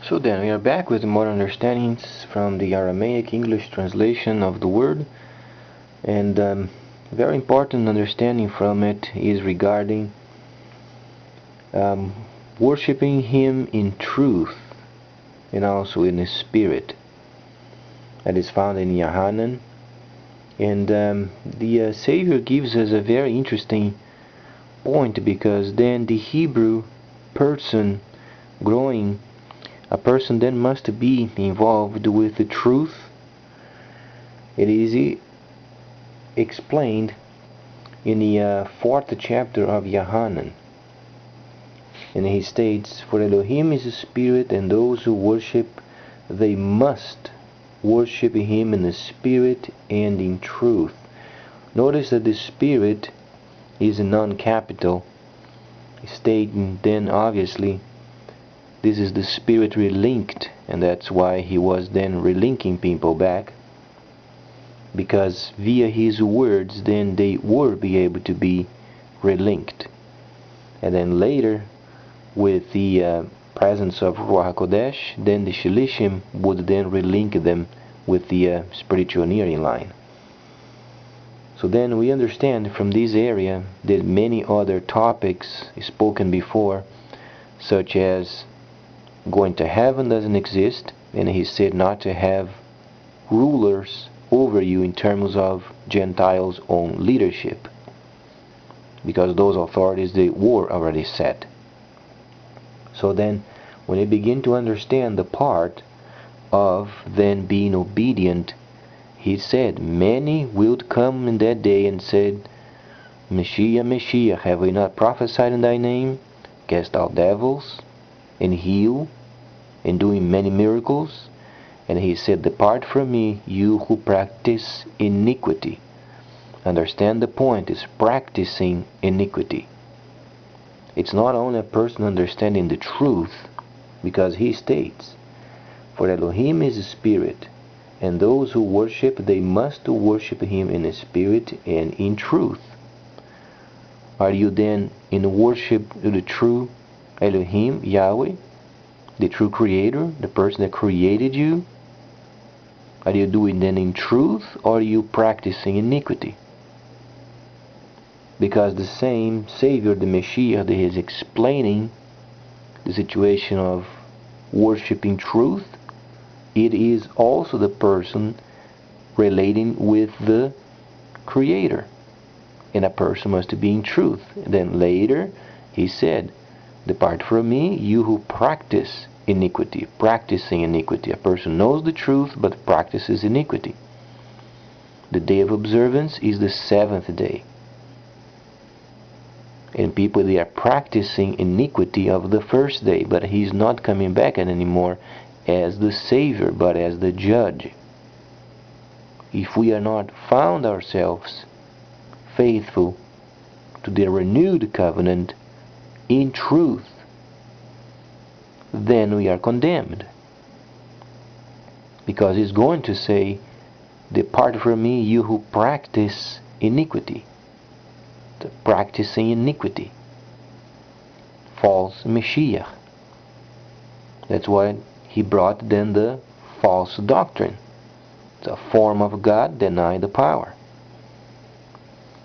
So then we are back with more understandings from the Aramaic English translation of the word, and very important understanding from it is regarding worshiping Him in truth and also in His Spirit. That is found in Yohanan, and the Savior gives us a very interesting point, because then the Hebrew person growing, a person then must be involved with the truth. It is explained in the 4th chapter of Yohanan, and he states, "For Elohim is a spirit, and those who worship, they must worship Him in the spirit and in truth." Notice that the spirit is a non-capital, stating then obviously this is the spirit relinked, and that's why he was then relinking people back, because via his words then they would be able to be relinked. And then later, with the presence of Ruach HaKodesh, then the Shilishim would then relink them with the spiritual nearing line. So then we understand from this area that many other topics spoken before, such as going to heaven doesn't exist, and he said not to have rulers over you in terms of Gentiles' own leadership, because those authorities, they were already set. So then when you begin to understand the part of then being obedient, he said, "Many will come in that day and said, Messiah, Messiah, have we not prophesied in thy name, cast out devils, and heal, and doing many miracles?" And he said, "Depart from me, you who practice iniquity." Understand the point is practicing iniquity. It's not only a person understanding the truth, because he states, "For Elohim is a spirit, and those who worship, they must worship Him in the spirit and in truth." Are you then in worship to the true Elohim, Yahweh, the true Creator, the person that created you? Are you doing then in truth, or are you practicing iniquity? Because the same Savior, the Messiah, that is explaining the situation of worshiping truth, it is also the person relating with the Creator, and a person must be in truth. Then later he said, "Depart from me, you who practice iniquity." Practicing iniquity. A person knows the truth but practices iniquity. The day of observance is the 7th day, and people, they are practicing iniquity of the first day, but He's not coming back anymore as the Savior, but as the Judge. If we are not found ourselves faithful to the renewed covenant in truth, then we are condemned, because He's going to say, "Depart from me, you who practice iniquity." The practicing iniquity, false Messiah. That's why He brought then the false doctrine. It's a form of God, deny the power.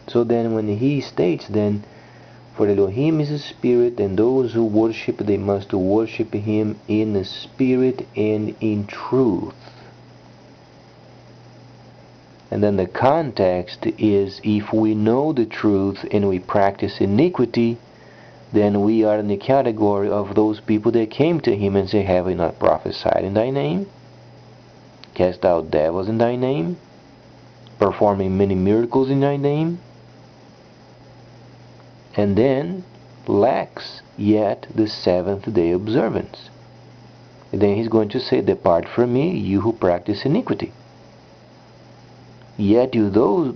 So then when he states then, "For Elohim is a spirit, and those who worship, they must worship Him in the spirit and in truth." And then the context is, if we know the truth and we practice iniquity, then we are in the category of those people that came to Him and say, "Have we not prophesied in thy name? Cast out devils in thy name? Performing many miracles in thy name?" And then lacks yet the 7th day observance. And then He's going to say, "Depart from me, you who practice iniquity." Yet you those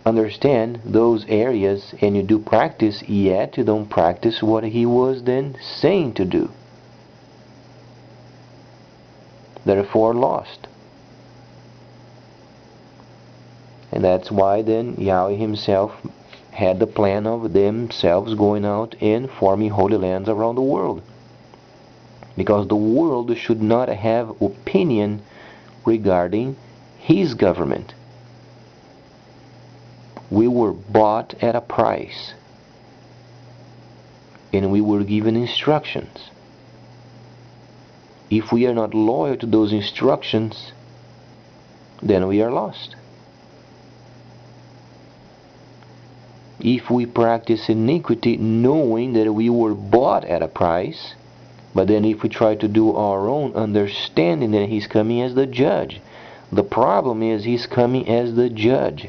understand those areas and you do practice, yet you don't practice what He was then saying to do. Therefore lost. And that's why then Yahweh Himself had the plan of themselves going out and forming holy lands around the world. because the world should not have opinion regarding his government. We were bought at a price, and we were given instructions. If we are not loyal to those instructions, then we are lost. If we practice iniquity knowing that we were bought at a price, but then if we try to do our own, understanding that he's coming as the judge. The problem is he's coming as the judge.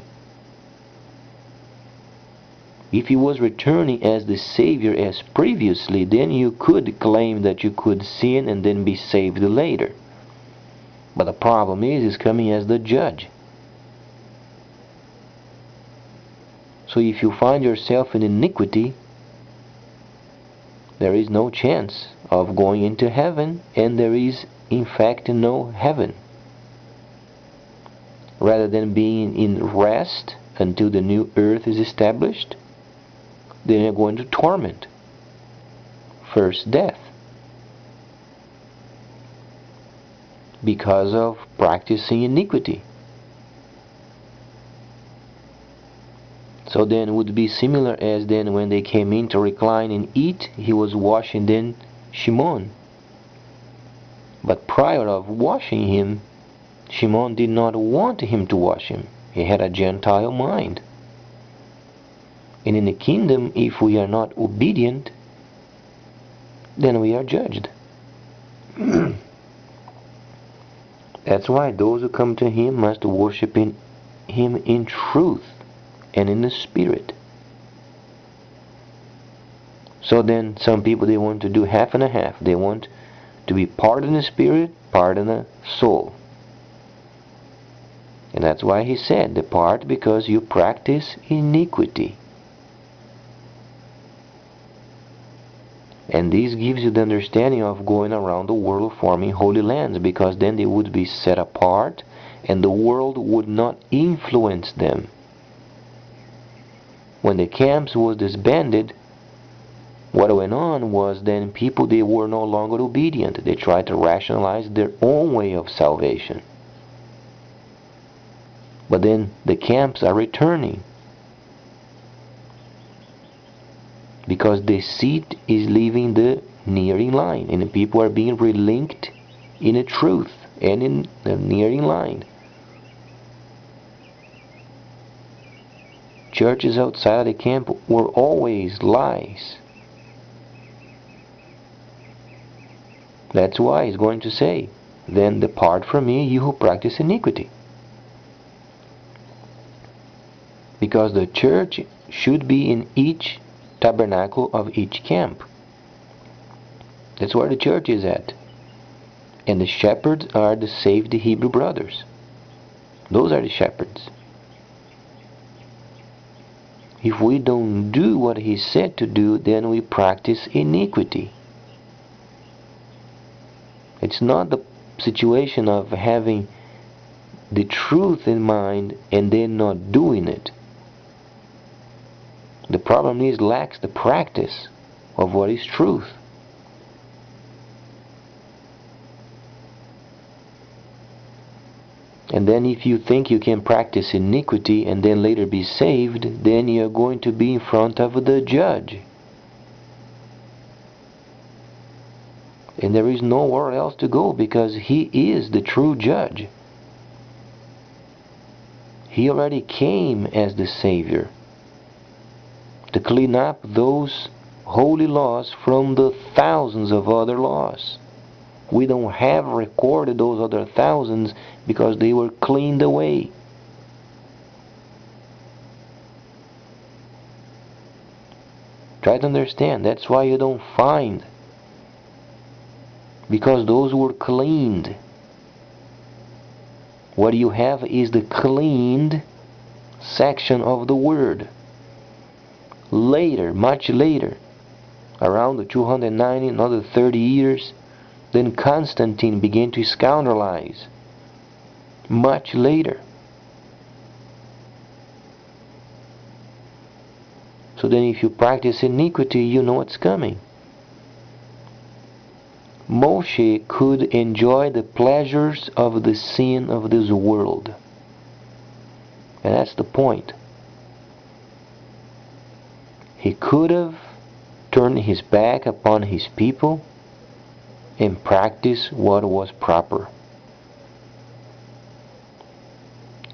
If he was returning as the Savior as previously, then you could claim that you could sin and then be saved later. But the problem is he's coming as the judge. So if you find yourself in iniquity, there is no chance of going into heaven, and there is in fact no heaven. Rather than being in rest until the new earth is established, then you're going to torment. First, death. Because of practicing iniquity. So then it would be similar as then when they came in to recline and eat, he was washing then Shimon. But prior of washing him, Shimon did not want him to wash him. He had a Gentile mind. And in the kingdom, if we are not obedient, then we are judged. That's why those who come to him must worship him in truth and in the spirit. So then some people, they want to do half and a half. They want to be part in the spirit, part in the soul. And that's why he said, depart because you practice iniquity. And this gives you the understanding of going around the world forming holy lands, because then they would be set apart and the world would not influence them. When the camps was disbanded, what went on was then people, they were no longer obedient. They tried to rationalize their own way of salvation. But then the camps are returning, because the seed is leaving the nearing line, and the people are being relinked in the truth and in the nearing line. Churches outside of the camp were always lies. That's why he's going to say, then depart from me, you who practice iniquity. Because the church should be in each tabernacle of each camp. That's where the church is at. And the shepherds are the saved Hebrew brothers. Those are the shepherds. If we don't do what he said to do, then we practice iniquity. It's not the situation of having the truth in mind and then not doing it. The problem is lacks the practice of what is truth. And then if you think you can practice iniquity and then later be saved, then you're going to be in front of the judge. And there is nowhere else to go, because he is the true judge. He already came as the Savior to clean up those holy laws from the thousands of other laws. We don't have recorded those other thousands because they were cleaned away. Try to understand. That's why you don't find. Because those were cleaned. What you have is the cleaned section of the Word. Later, much later, around the 290, another 30 years, then Constantine began to scoundrelize. Much later. So then if you practice iniquity, you know what's coming. Moshe could enjoy the pleasures of the sin of this world. And that's the point. He could have turned his back upon his people and practiced what was proper.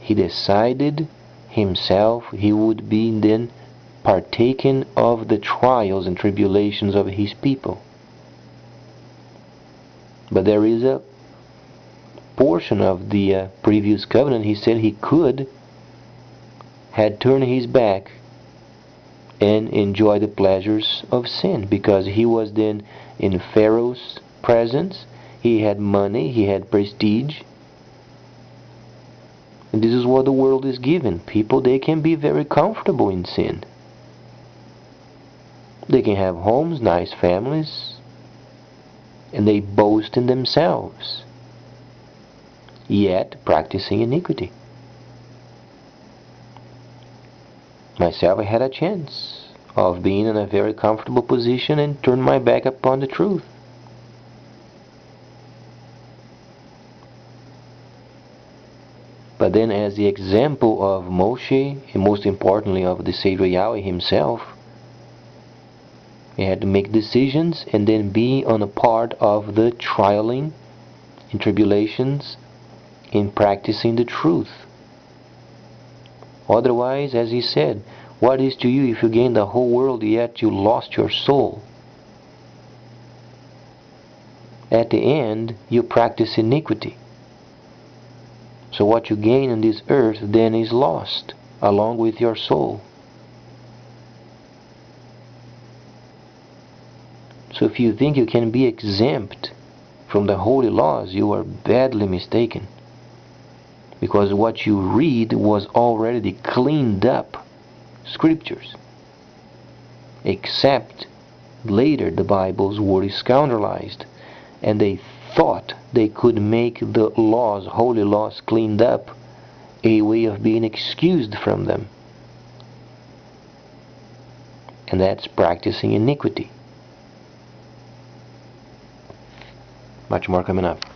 He decided himself he would be then partaking of the trials and tribulations of his people. But there is a portion of the previous covenant he said he had turned his back and enjoy the pleasures of sin, because he was then in Pharaoh's presence. He had money, he had prestige. And this is what the world is given. People, they can be very comfortable in sin. They can have homes, nice families, and they boast in themselves, yet practicing iniquity. Myself, I had a chance of being in a very comfortable position and turn my back upon the truth. But then, as the example of Moshe, and most importantly of the Savior Yahweh himself, he had to make decisions and then be on a part of the trialing and tribulations in practicing the truth. Otherwise, as he said, what is to you if you gain the whole world yet you lost your soul? At the end, you practice iniquity. So what you gain on this earth then is lost, along with your soul. So if you think you can be exempt from the holy laws, you are badly mistaken. Because what you read was already cleaned up scriptures. Except later the Bible's word is scoundrelized, and they thought they could make the laws, holy laws, cleaned up, a way of being excused from them. And that's practicing iniquity. Much more coming up.